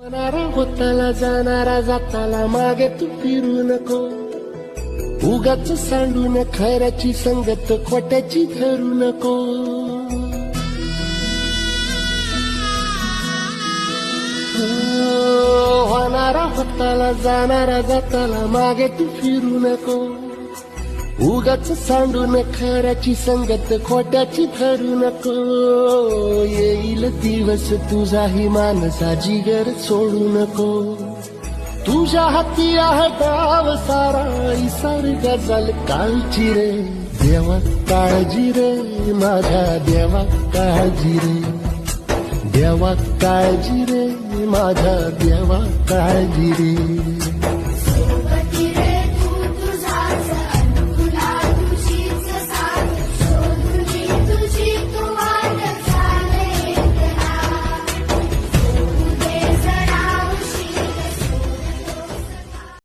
जाणारा होताला जाणारा जाताला मागे तू फिरू नको. उगाच सांडून खऱ्याची संगत खोट्याची धरू नको. होणारा होताला जाणारा जाताला मागे तू फिरू नको. उगाच सांडून खऱ्याची संगत खोट्याची धरू नको. येईल दिवस तुझाही मानसा जिगर सोडू नको. तुझ्या हाती आहे डाव सारा इसार गजल काळजी रे. देवा काळजी रे माझ्या देवा काळजी रे. देवा काळजी रे माझ्या देवा काळजी रे.